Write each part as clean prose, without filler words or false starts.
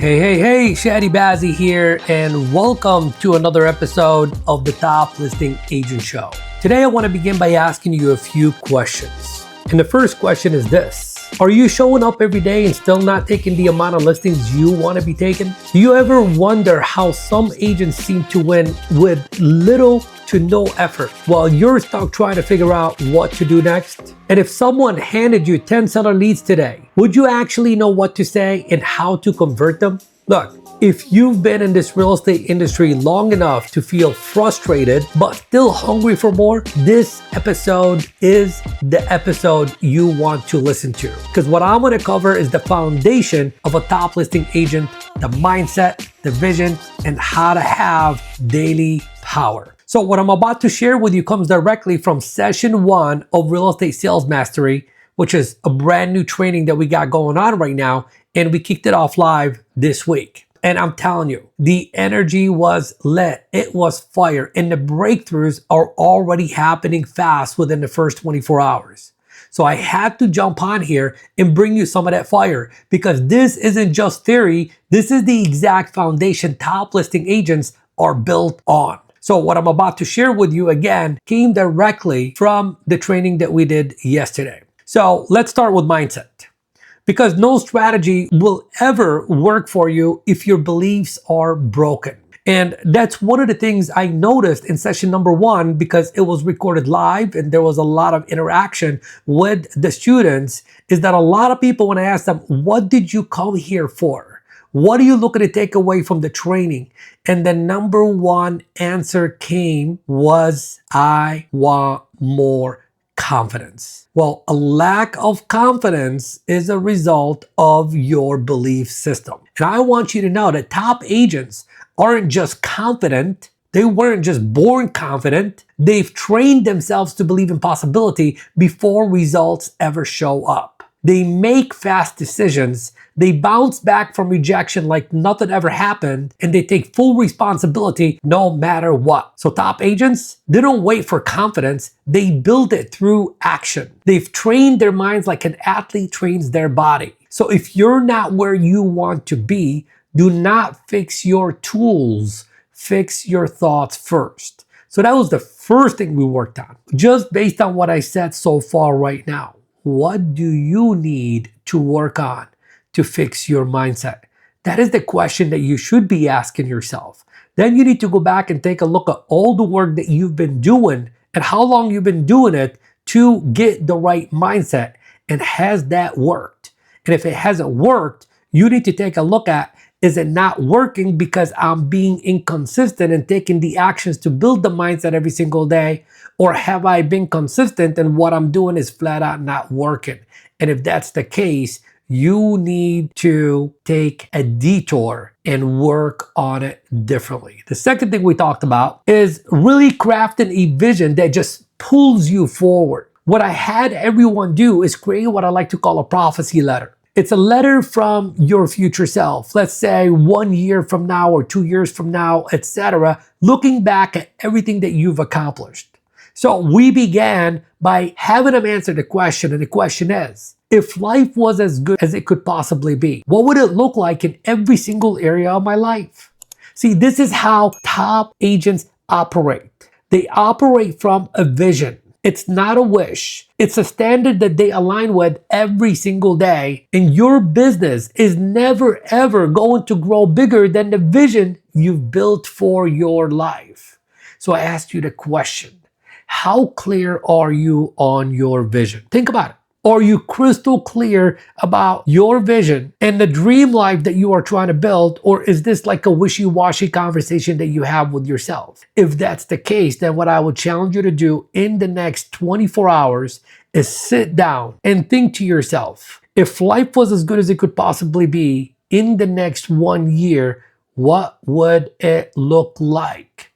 Hey, Chadi Bazzi here, and welcome to another episode of the Top Listing Agent Show. Today, I want to begin by asking you a few questions. And the first question is this: are you showing up every day and still not taking the amount of listings you want to be taking? Do you ever wonder how some agents seem to win with little to no effort while you're stuck trying to figure out what to do next? And if someone handed you 10 seller leads today, would you actually know what to say and how to convert them? Look, if you've been in this real estate industry long enough to feel frustrated but still hungry for more, this episode is the episode you want to listen to. Because what I'm going to cover is the foundation of a top listing agent, the mindset, the vision, and how to have daily power. So what I'm about to share with you comes directly from session 1 of Real Estate Sales Mastery, which is a brand new training that we got going on right now. And we kicked it off live this week. And I'm telling you, the energy was lit. It was fire. And the breakthroughs are already happening fast within the first 24 hours. So I had to jump on here and bring you some of that fire, because this isn't just theory. This is the exact foundation top listing agents are built on. So what I'm about to share with you again came directly from the training that we did yesterday. So let's start with mindset. Because no strategy will ever work for you if your beliefs are broken. And that's one of the things I noticed in session number 1, because it was recorded live and there was a lot of interaction with the students, is that a lot of people, when I asked them, what did you come here for? What are you looking to take away from the training? And the number 1 answer came was, I want more confidence. Well, a lack of confidence is a result of your belief system. And I want you to know that top agents aren't just confident. They weren't just born confident. They've trained themselves to believe in possibility before results ever show up. They make fast decisions. They bounce back from rejection like nothing ever happened, and they take full responsibility no matter what. So top agents, they don't wait for confidence. They build it through action. They've trained their minds like an athlete trains their body. So if you're not where you want to be, do not fix your tools. Fix your thoughts first. So that was the first thing we worked on. Just based on what I said so far right now, what do you need to work on to fix your mindset? That is the question that you should be asking yourself. Then you need to go back and take a look at all the work that you've been doing and how long you've been doing it to get the right mindset. And has that worked? And if it hasn't worked, you need to take a look at, is it not working because I'm being inconsistent and taking the actions to build the mindset every single day? Or have I been consistent and what I'm doing is flat out not working? And if that's the case, you need to take a detour and work on it differently. The second thing we talked about is really crafting a vision that just pulls you forward. What I had everyone do is create what I like to call a prophecy letter. It's a letter from your future self. Let's say 1 year from now or 2 years from now, etc., looking back at everything that you've accomplished. So we began by having them answer the question, and the question is, if life was as good as it could possibly be, what would it look like in every single area of my life? See, this is how top agents operate. They operate from a vision. It's not a wish. It's a standard that they align with every single day. And your business is never, ever going to grow bigger than the vision you've built for your life. So I asked you the question, how clear are you on your vision? Think about it. Are you crystal clear about your vision and the dream life that you are trying to build? Or is this like a wishy-washy conversation that you have with yourself? If that's the case, then what I would challenge you to do in the next 24 hours is sit down and think to yourself, if life was as good as it could possibly be in the next 1 year, what would it look like?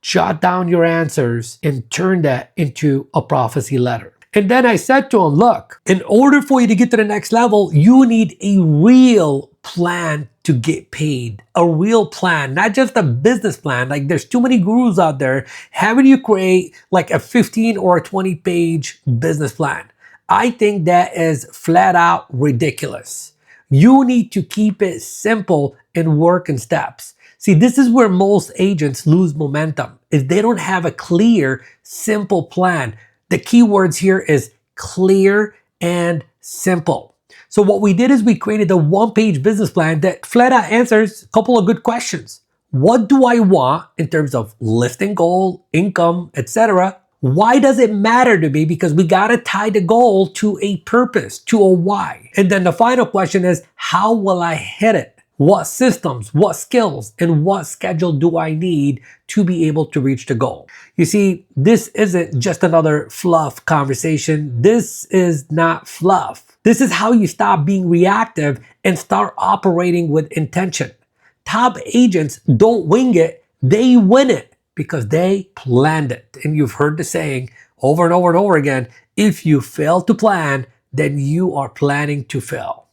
Jot down your answers and turn that into a prophecy letter. And then I said to him, look, in order for you to get to the next level, you need a real plan to get paid. A real plan, not just a business plan. Like there's too many gurus out there having you create like a 15 or a 20 page business plan. I think that is flat out ridiculous. You need to keep it simple and work in steps. See, this is where most agents lose momentum, is they don't have a clear, simple plan. The key words here is clear and simple. So what we did is we created a one-page business plan that flat out answers a couple of good questions. What do I want in terms of listing goal, income, etc.? Why does it matter to me? Because we got to tie the goal to a purpose, to a why. And then the final question is, how will I hit it? What systems, what skills, and what schedule do I need to be able to reach the goal? You see, this isn't just another fluff conversation. This is not fluff. This is how you stop being reactive and start operating with intention. Top agents don't wing it, they win it because they planned it. And you've heard the saying over and over and over again, if you fail to plan, then you are planning to fail.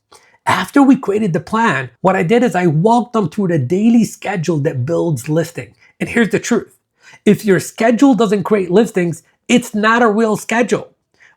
After we created the plan, what I did is I walked them through the daily schedule that builds listing. And here's the truth. If your schedule doesn't create listings, it's not a real schedule.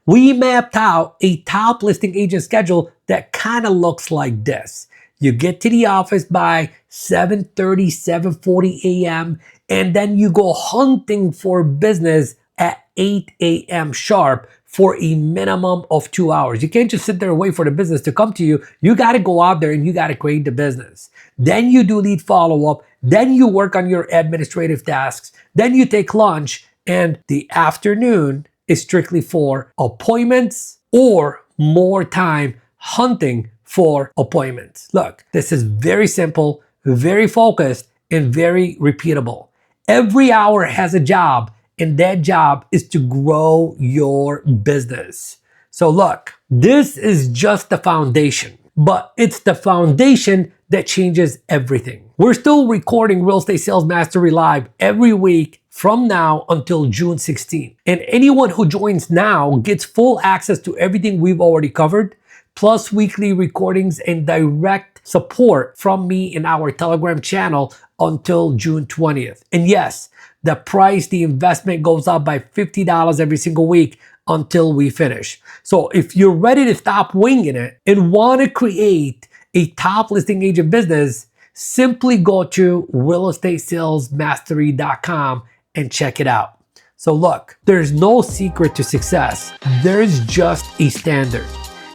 We mapped out a top listing agent schedule that kind of looks like this. You get to the office by 7:30, 7:40 a.m. and then you go hunting for business at 8 a.m. sharp for a minimum of 2 hours. You can't just sit there and wait for the business to come to you. You got to go out there and you got to create the business. Then you do lead follow-up. Then you work on your administrative tasks. Then you take lunch, and the afternoon is strictly for appointments or more time hunting for appointments. Look, this is very simple, very focused, and very repeatable. Every hour has a job, and that job is to grow your business. So look, this is just the foundation, but it's the foundation that changes everything. We're still recording Real Estate Sales Mastery Live every week from now until June 16th. And anyone who joins now gets full access to everything we've already covered, plus weekly recordings and direct support from me in our Telegram channel until June 20th. And yes, the price, the investment goes up by $50 every single week until we finish. So if you're ready to stop winging it and want to create a top listing agent business, simply go to realestatesalesmastery.com and check it out. So look, there's no secret to success. There's just a standard.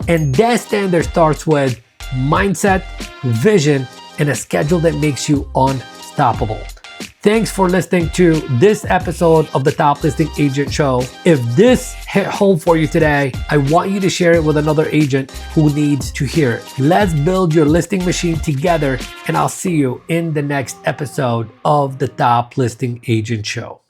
And that standard starts with mindset, vision, and a schedule that makes you unstoppable. Thanks for listening to this episode of the Top Listing Agent Show. If this hit home for you today, I want you to share it with another agent who needs to hear it. Let's build your listing machine together, and I'll see you in the next episode of the Top Listing Agent Show.